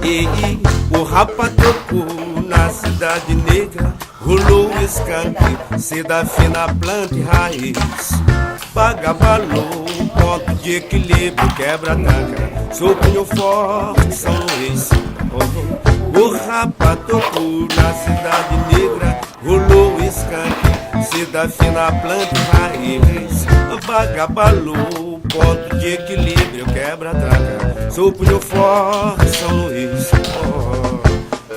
E o rapa tocou na cidade negra, rolou o escanque, seda fina, planta e raiz. Bagabalou, ponto de equilíbrio, quebra-tanca, sou punho forte, São Luís. O rapa tocou na cidade negra, rolou o escanque, seda fina, planta e raiz. Bagabalou, ponto de equilíbrio, quebra-tranca, sou punho forte, São Luís.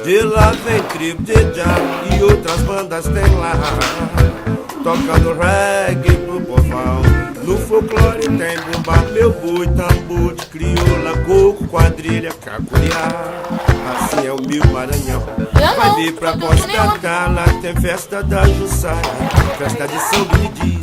De lá vem tribo de jam e outras bandas tem lá, tocando reggae pro povão. No folclore tem bumba, meu boi, tambor de crioula, coco, quadrilha, cacuriá. Assim é o meu Maranhão. Vai vir pra Costa Cala, tem festa da Jussara, festa de São Benedito.